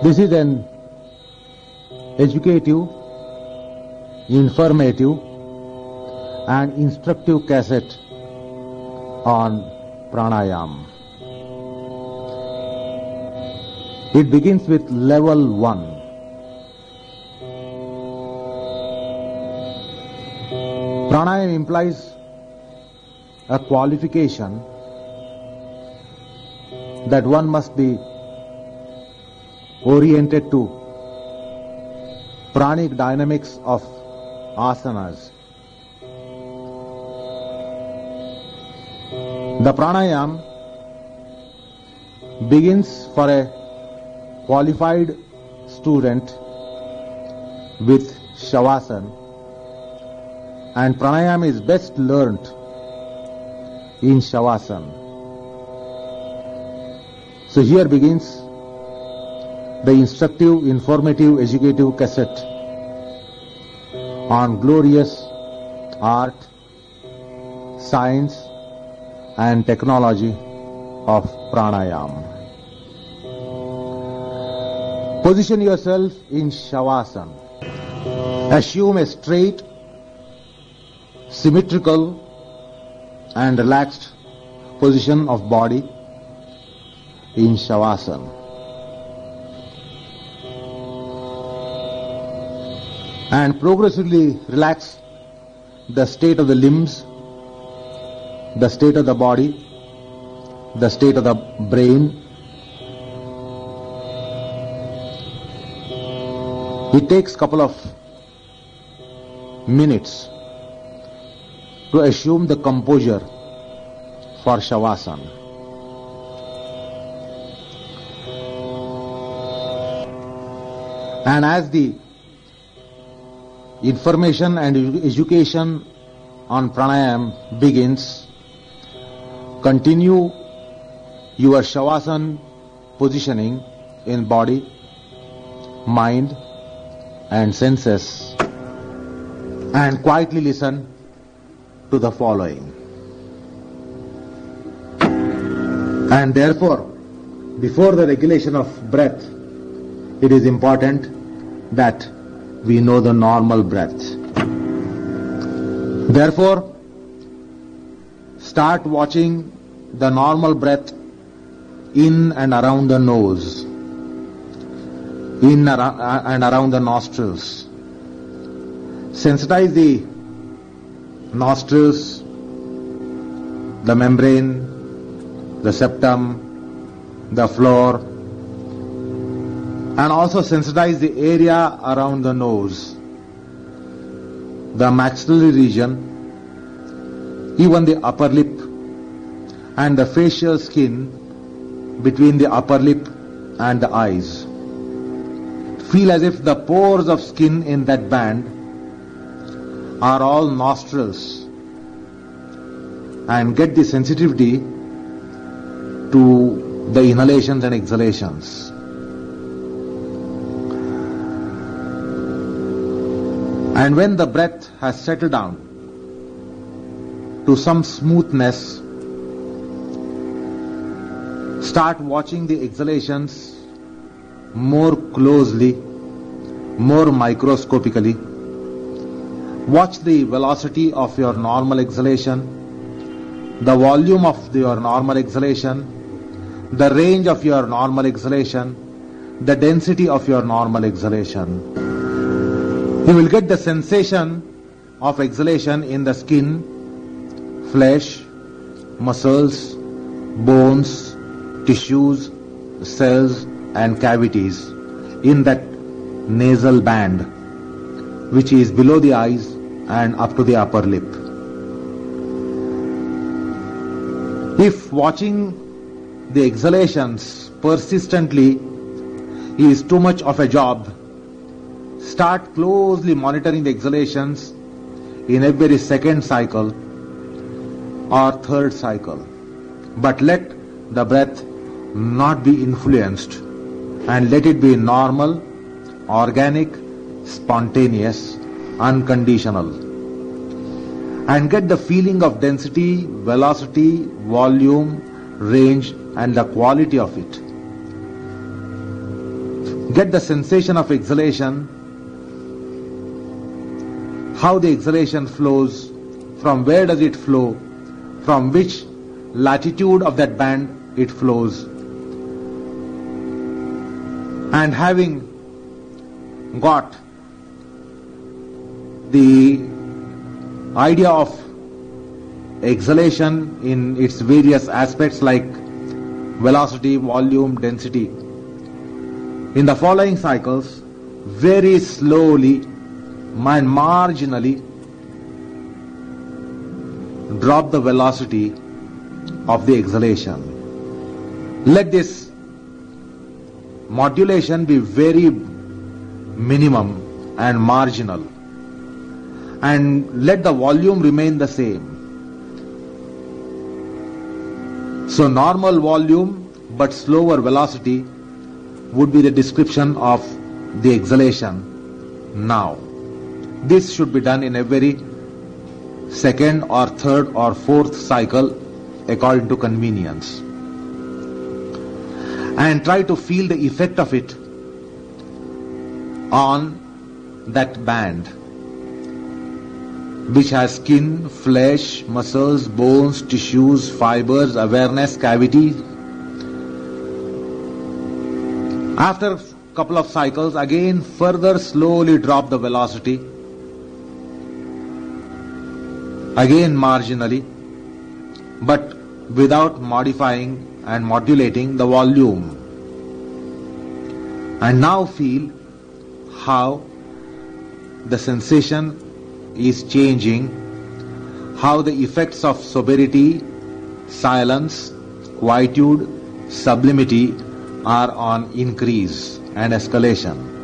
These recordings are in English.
This is an educative, informative and instructive cassette on pranayam. It begins with level 1. Pranayam implies a qualification that one must be oriented to pranic dynamics of asanas. The pranayam begins for a qualified student with shavasana, and pranayam is best learnt in shavasana. So here begins the instructive, informative, educative cassette on glorious art, science and technology of pranayam. Position yourself in shavasana. Assume a straight, symmetrical and relaxed position of body in shavasana. And progressively relax the state of the limbs, the state of the body, the state of the brain. It takes a couple of minutes to assume the composure for shavasana. And as the information and education on pranayam begins, continue your shavasana positioning in body, mind and senses, and quietly listen to the following. And therefore, before the regulation of breath, it is important that we know the normal breath. Therefore, start watching the normal breath in and around the nose, in and around the nostrils. Sensitize the nostrils, the membrane, the septum, the floor, and also sensitize the area around the nose, the maxillary region, even the upper lip, and the facial skin between the upper lip and the eyes. Feel as if the pores of skin in that band are all nostrils, and get the sensitivity to the inhalations and exhalations. And when the breath has settled down to some smoothness, start watching the exhalations more closely, more microscopically. Watch the velocity of your normal exhalation, the volume of your normal exhalation, the range of your normal exhalation, the density of your normal exhalation. You will get the sensation of exhalation in the skin, flesh, muscles, bones, tissues, cells and cavities in that nasal band which is below the eyes and up to the upper lip. If watching the exhalations persistently is too much of a job, start closely monitoring the exhalations in every second cycle or third cycle. But let the breath not be influenced and let it be normal, organic, spontaneous, unconditional. And get the feeling of density, velocity, volume, range and the quality of it. Get the sensation of exhalation, how the exhalation flows, from where does it flow, from which latitude of that band it flows. And having got the idea of exhalation in its various aspects like velocity, volume, density, in the following cycles, very slowly and marginally drop the velocity of the exhalation. Let this modulation be very minimum and marginal, and let the volume remain the same. So normal volume but slower velocity would be the description of the exhalation now. This should be done in every second or third or fourth cycle according to convenience. And try to feel the effect of it on that band, which has skin, flesh, muscles, bones, tissues, fibers, awareness, cavity. After a couple of cycles, again further slowly drop the velocity, again marginally, but without modifying and modulating the volume. And now feel how the sensation is changing, how the effects of sobriety, silence, quietude, sublimity are on increase and escalation.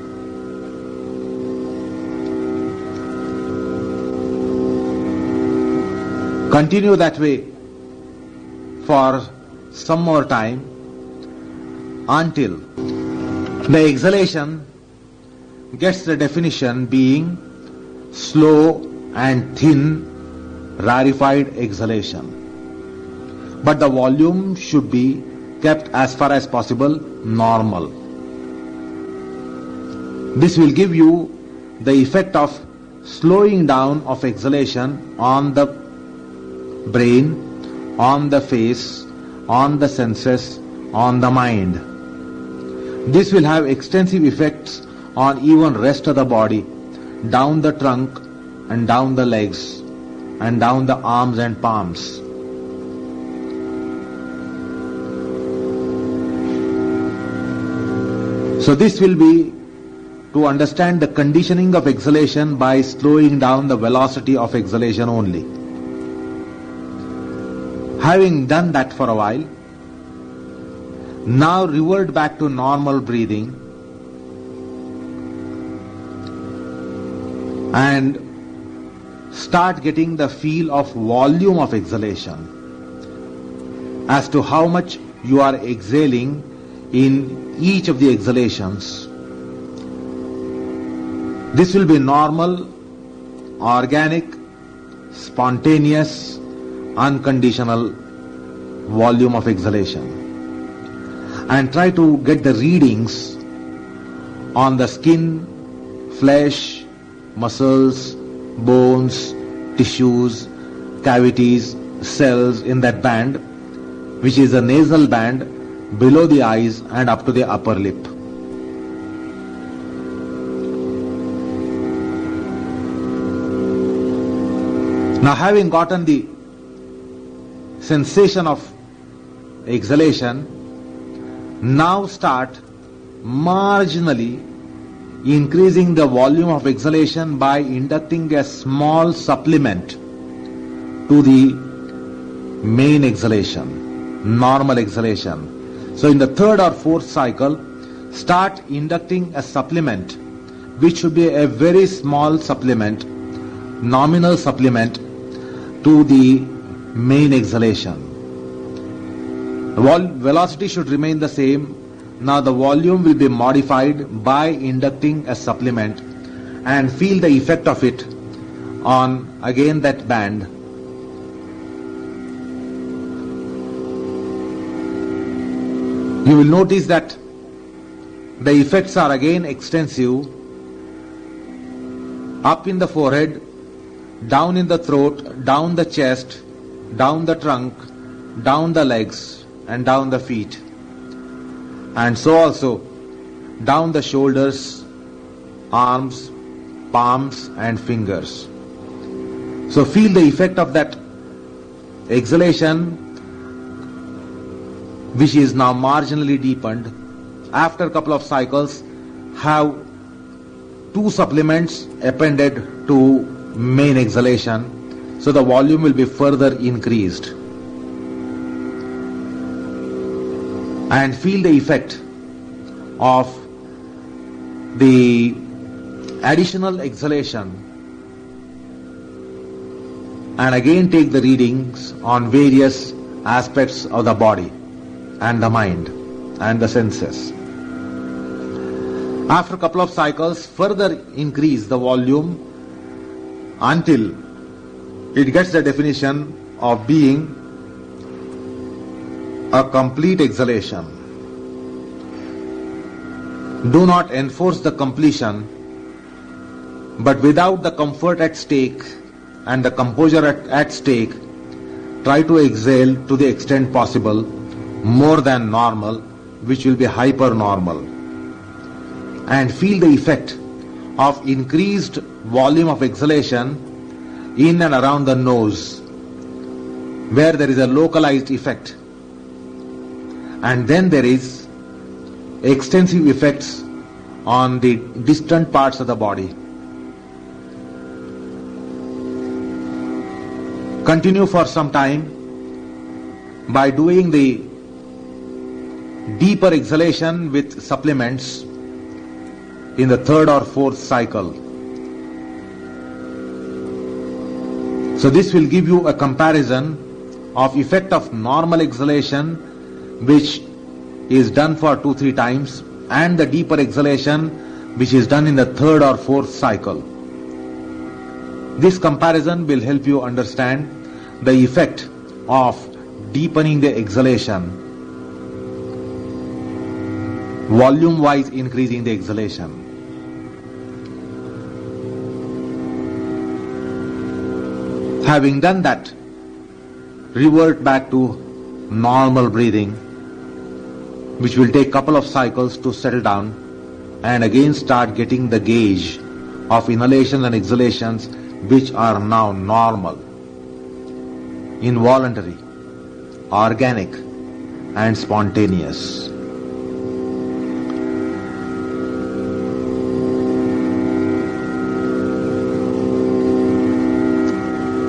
Continue that way for some more time until the exhalation gets the definition being slow and thin, rarefied exhalation. But the volume should be kept as far as possible normal. This will give you the effect of slowing down of exhalation on the brain, on the face, on the senses, on the mind. This will have extensive effects on even rest of the body, down the trunk and down the legs and down the arms and palms. So this will be to understand the conditioning of exhalation by slowing down the velocity of exhalation only. Having done that for a while, now revert back to normal breathing and start getting the feel of volume of exhalation as to how much you are exhaling in each of the exhalations. This will be normal, organic, spontaneous, unconditional volume of exhalation. And try to get the readings on the skin, flesh, muscles, bones, tissues, cavities, cells in that band, which is a nasal band below the eyes and up to the upper lip. Now, having gotten the sensation of exhalation, now start marginally increasing the volume of exhalation by inducting a small supplement to the main exhalation, normal exhalation. So in the third or fourth cycle, start inducting a supplement, which should be a very small supplement, nominal supplement to the main exhalation. The velocity should remain the same. Now the volume will be modified by inducting a supplement, and feel the effect of it on again that band. You will notice that The effects are again extensive, up in the forehead, down in the throat, down the chest, down the trunk, down the legs, and down the feet. And so also down the shoulders, arms, palms, and fingers. So feel the effect of that exhalation, which is now marginally deepened. After a couple of cycles, have 2 supplements appended to main exhalation, so the volume will be further increased. And feel the effect of the additional exhalation, and again take the readings on various aspects of the body and the mind and the senses. After a couple of cycles, further increase the volume until it gets the definition of being a complete exhalation. Do not enforce the completion, but without the comfort at stake and the composure at stake, try to exhale to the extent possible more than normal, which will be hypernormal. And feel the effect of increased volume of exhalation in and around the nose, where there is a localized effect. And then there is extensive effects on the distant parts of the body. Continue for some time by doing the deeper exhalation with supplements in the 3rd or 4th cycle. So this will give you a comparison of effect of normal exhalation, which is done for 2-3 times, and the deeper exhalation, which is done in the 3rd or 4th cycle. This comparison will help you understand the effect of deepening the exhalation, volume-wise increasing the exhalation. Having done that, revert back to normal breathing, which will take a couple of cycles to settle down, and again start getting the gauge of inhalations and exhalations, which are now normal, involuntary, organic, and spontaneous.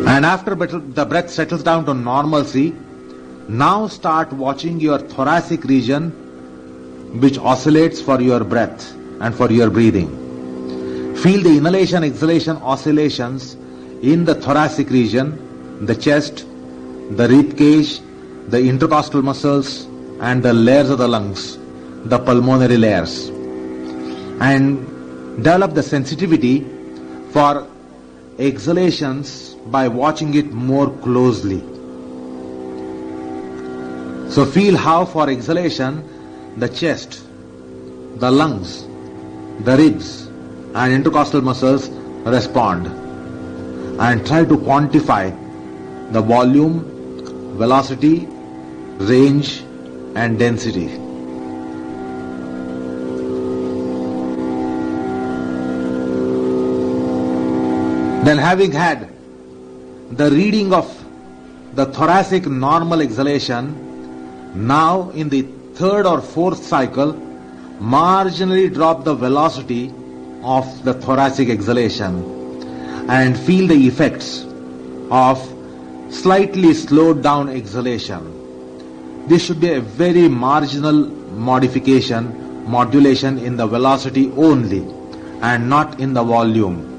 And after the breath settles down to normalcy, now start watching your thoracic region, which oscillates for your breath and for your breathing. Feel the inhalation exhalation oscillations in the thoracic region, the chest, the rib cage, the intercostal muscles, and the layers of the lungs, the pulmonary layers. And develop the sensitivity for exhalations by watching it more closely. So feel how for exhalation the chest, the lungs, the ribs and intercostal muscles respond, and try to quantify the volume, velocity, range and density. Then, having had the reading of the thoracic normal exhalation, now in the 3rd or 4th cycle, marginally drop the velocity of the thoracic exhalation and feel the effects of slightly slowed down exhalation. This should be a very marginal modulation in the velocity only and not in the volume.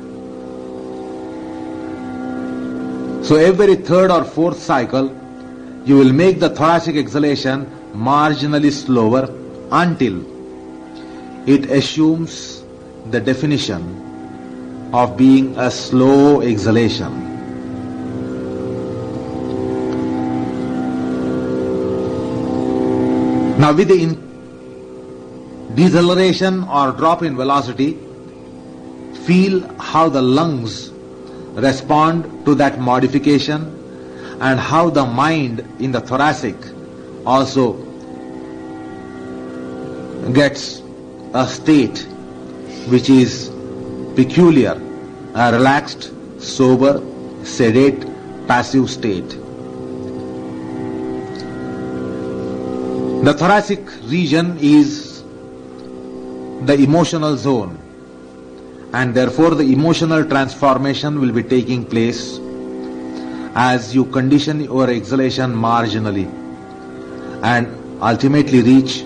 So every 3rd or 4th cycle, you will make the thoracic exhalation marginally slower until it assumes the definition of being a slow exhalation. Now with the deceleration or drop in velocity, feel how the lungs respond to that modification and how the mind in the thoracic also gets a state which is peculiar, a relaxed, sober, sedate, passive state. The thoracic region is the emotional zone, and therefore the emotional transformation will be taking place as you condition your exhalation marginally and ultimately reach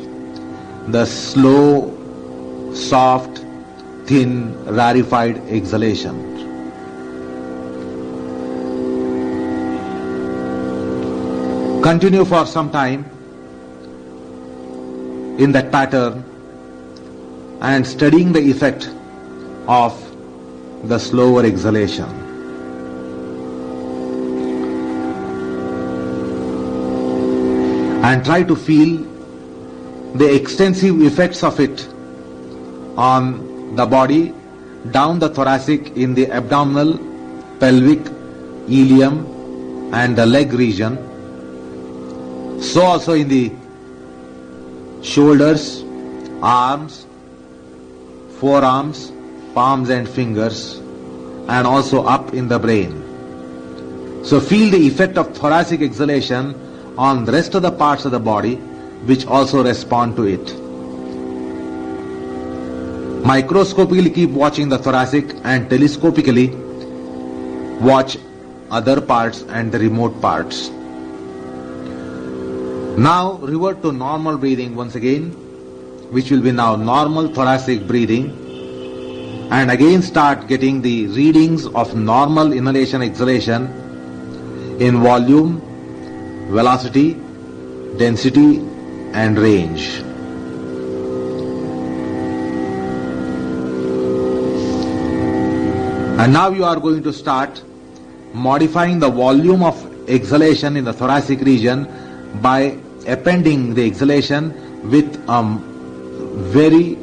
the slow, soft, thin, rarefied exhalation. Continue for some time in that pattern and studying the effect of the slower exhalation. And try to feel the extensive effects of it on the body, down the thoracic, in the abdominal, pelvic, ilium and the leg region. So also in the shoulders, arms, forearms, palms and fingers, and also up in the brain. So feel the effect of thoracic exhalation on the rest of the parts of the body which also respond to it. Microscopically keep watching the thoracic and telescopically watch other parts and the remote parts. Now revert to normal breathing once again, which will be now normal thoracic breathing, and again start getting the readings of normal inhalation exhalation in volume, velocity, density and range. And now you are going to start modifying the volume of exhalation in the thoracic region by appending the exhalation with a very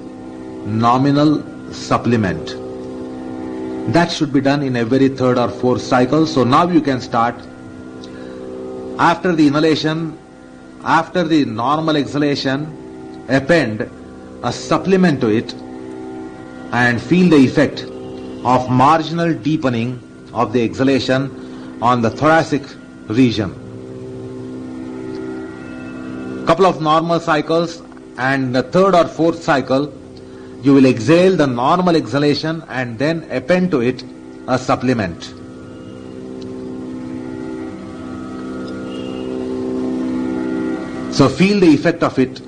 nominal supplement. That should be done in every third or fourth cycle. So now you can start. After the inhalation, after the normal exhalation, append a supplement to it and feel the effect of marginal deepening of the exhalation on the thoracic region. Couple of normal cycles, and the third or fourth cycle you will exhale the normal exhalation and then append to it a supplement. So feel the effect of it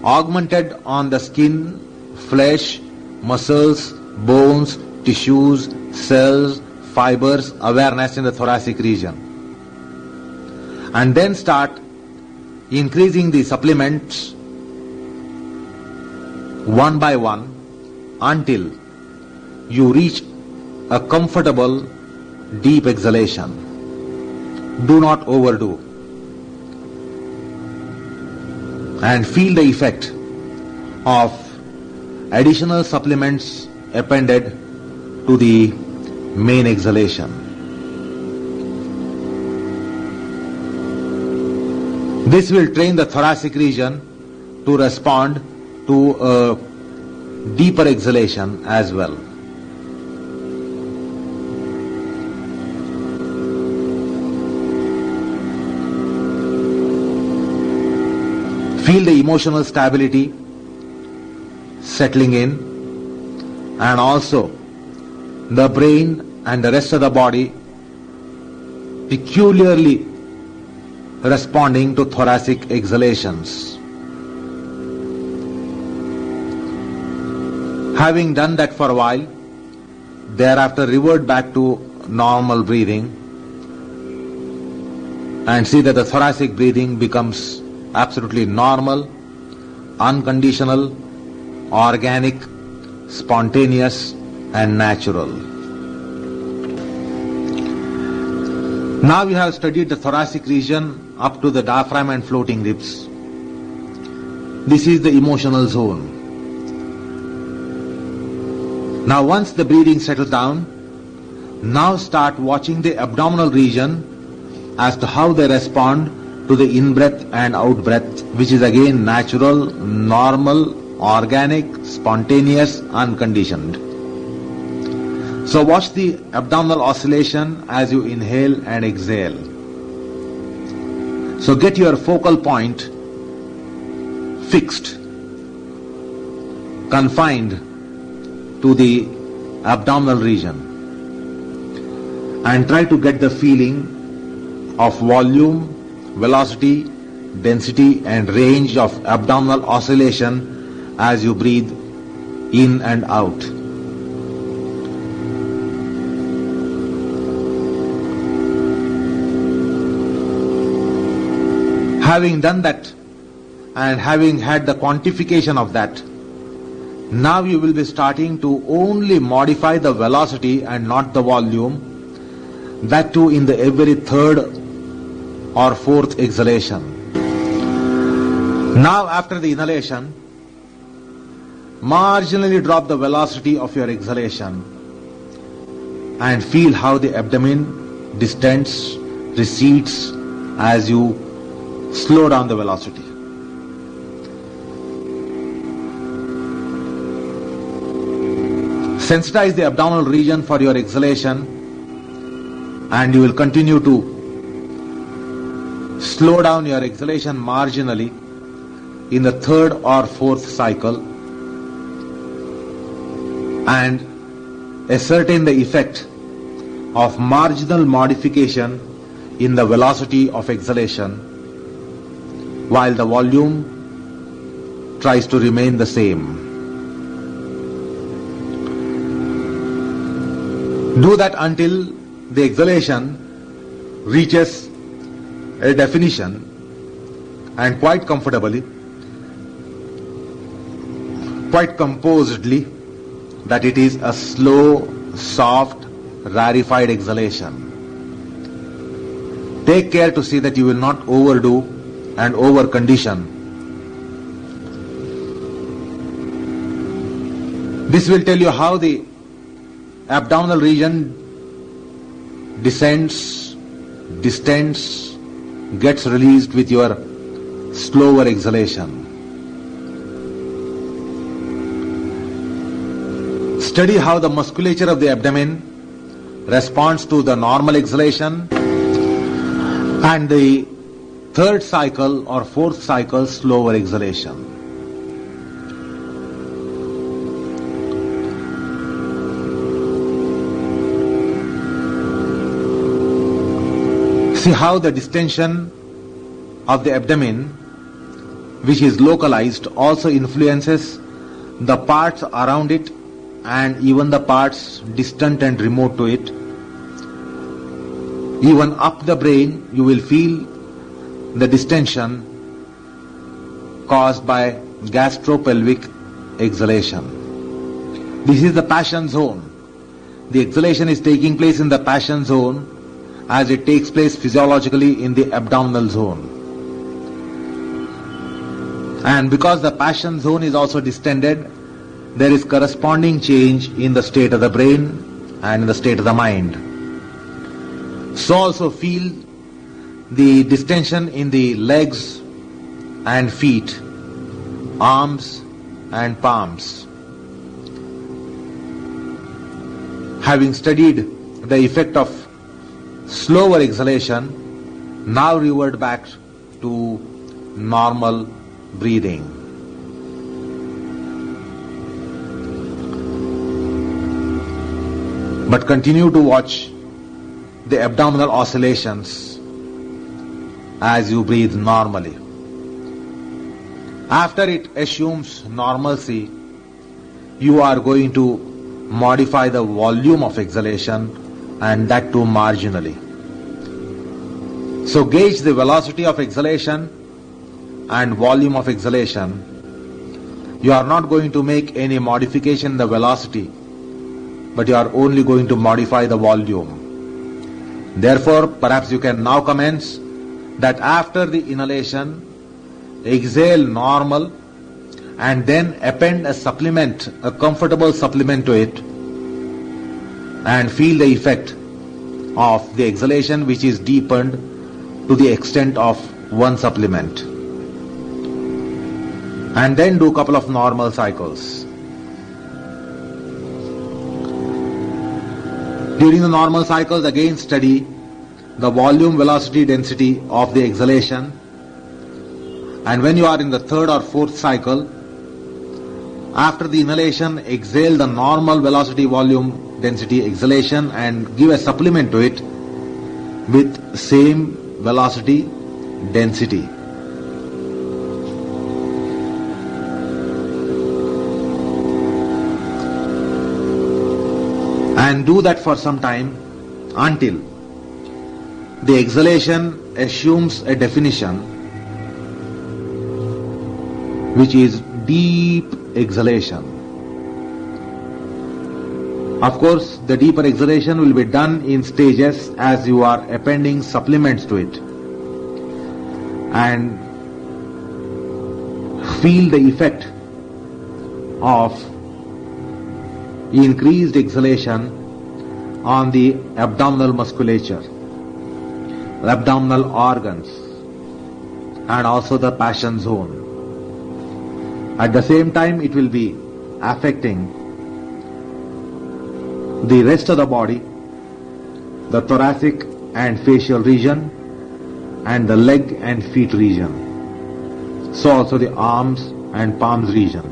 augmented on the skin, flesh, muscles, bones, tissues, cells, fibers, awareness in the thoracic region. And then start increasing the supplements one by one until you reach a comfortable deep exhalation. Do not overdo. And feel the effect of additional supplements appended to the main exhalation. This will train the thoracic region to respond to a deeper exhalation as well. Feel the emotional stability settling in, and also the brain and the rest of the body peculiarly responding to thoracic exhalations. Having done that for a while, thereafter revert back to normal breathing and see that the thoracic breathing becomes absolutely normal, unconditional, organic, spontaneous and natural. Now we have studied the thoracic region up to the diaphragm and floating ribs. This is the emotional zone. Now once the breathing settles down, now start watching the abdominal region as to how they respond to the in-breath and out-breath, which is again natural, normal, organic, spontaneous, unconditioned. So watch the abdominal oscillation as you inhale and exhale. So get your focal point fixed, confined to the abdominal region, and try to get the feeling of volume, velocity, density and range of abdominal oscillation as you breathe in and out. Having done that and having had the quantification of that, now you will be starting to only modify the velocity and not the volume, that too in the every third or fourth exhalation. Now after the inhalation, marginally drop the velocity of your exhalation and feel how the abdomen distends, recedes as you slow down the velocity. Sensitize the abdominal region for your exhalation, and you will continue to slow down your exhalation marginally in the third or fourth cycle and ascertain the effect of marginal modification in the velocity of exhalation while the volume tries to remain the same. Do that until the exhalation reaches a definition and quite comfortably, quite composedly, that it is a slow, soft, rarefied exhalation. Take care to see that you will not overdo and over-condition. This will tell you how the abdominal region descends, distends, gets released with your slower exhalation. Study how the musculature of the abdomen responds to the normal exhalation and the third cycle or fourth cycle slower exhalation. See how the distension of the abdomen, which is localized, also influences the parts around it and even the parts distant and remote to it. Even up the brain you will feel the distension caused by gastropelvic exhalation. This is the passion zone. The exhalation is taking place in the passion zone as it takes place physiologically in the abdominal zone. And because the passion zone is also distended, there is corresponding change in the state of the brain and in the state of the mind. So also feel the distension in the legs and feet, arms and palms. Having studied the effect of slower exhalation, now revert back to normal breathing. But continue to watch the abdominal oscillations as you breathe normally. After it assumes normalcy, you are going to modify the volume of exhalation, and that too marginally. So gauge the velocity of exhalation and volume of exhalation. You are not going to make any modification in the velocity, but you are only going to modify the volume. Therefore, perhaps you can now commence that after the inhalation, exhale normal and then append a supplement, a comfortable supplement to it, and feel the effect of the exhalation which is deepened to the extent of one supplement. And then do a couple of normal cycles. During the normal cycles, again study the volume, velocity, density of the exhalation. And when you are in the third or fourth cycle, after the inhalation, exhale the normal velocity, volume, density exhalation and give a supplement to it with same velocity, density. And do that for some time until the exhalation assumes a definition which is deep exhalation. Of course, the deeper exhalation will be done in stages as you are appending supplements to it, and feel the effect of increased exhalation on the abdominal musculature, abdominal organs, and also the passion zone. At the same time, it will be affecting the rest of the body, the thoracic and facial region, and the leg and feet region. So also the arms and palms region.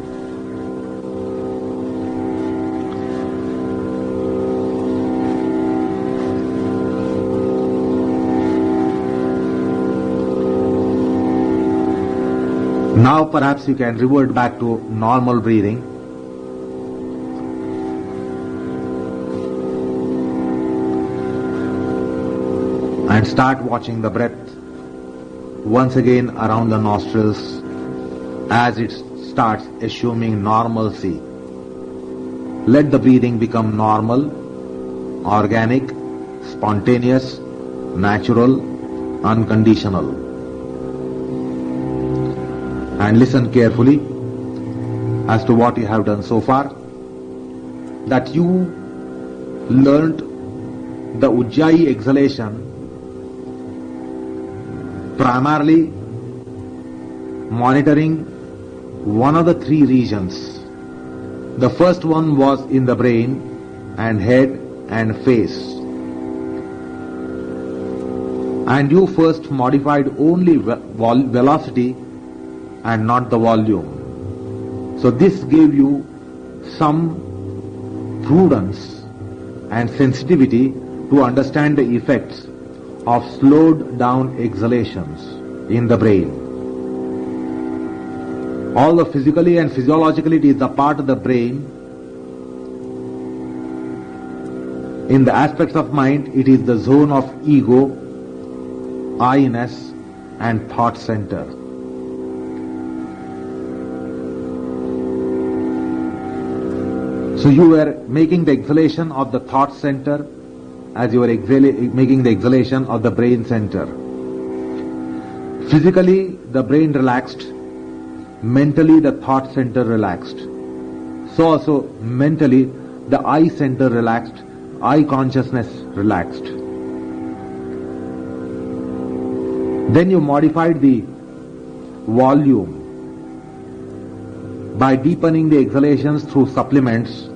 Now perhaps you can revert back to normal breathing. And start watching the breath once again around the nostrils as it starts assuming normalcy. Let the breathing become normal, organic, spontaneous, natural, unconditional. And listen carefully as to what you have done so far. That you learnt the Ujjayi exhalation primarily monitoring one of the three regions. The first one was in the brain and head and face. And you first modified only velocity and not the volume. So this gave you some prudence and sensitivity to understand the effects of slowed down exhalations in the brain. Although physically and physiologically it is a part of the brain, in the aspects of mind it is the zone of ego, I-ness and thought center. So you were making the exhalation of the thought center as you were making the exhalation of the brain center. Physically, the brain relaxed. Mentally, the thought center relaxed. So also mentally, the I center relaxed. I consciousness relaxed. Then you modified the volume by deepening the exhalations through supplements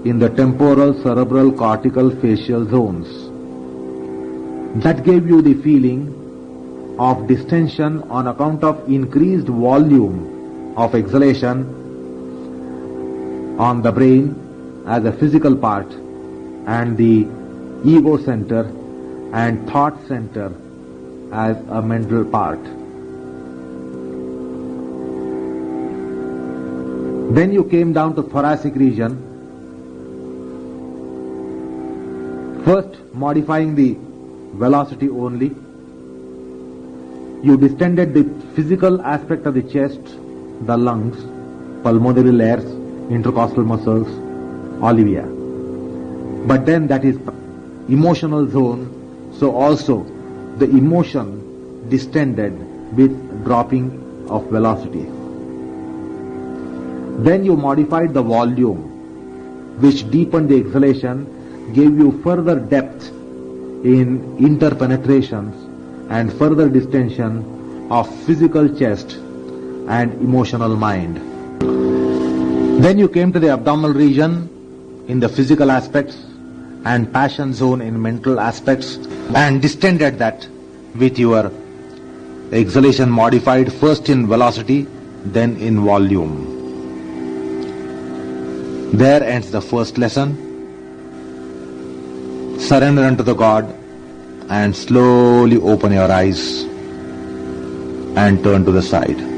in the temporal, cerebral, cortical, facial zones. That gave you the feeling of distension on account of increased volume of exhalation on the brain as a physical part, and the ego center and thought center as a mental part. Then you came down to thoracic region, first modifying the velocity only. You distended the physical aspect of the chest, the lungs, pulmonary layers, intercostal muscles, olivia. But then that is emotional zone, so also the emotion distended with dropping of velocity. Then you modified the volume, which deepened the exhalation, gave you further depth in interpenetrations and further distension of physical chest and emotional mind. Then you came to the abdominal region in the physical aspects and passion zone in mental aspects and distended that with your exhalation modified first in velocity, then in volume. There ends the first lesson. Surrender unto the God and slowly open your eyes and turn to the side.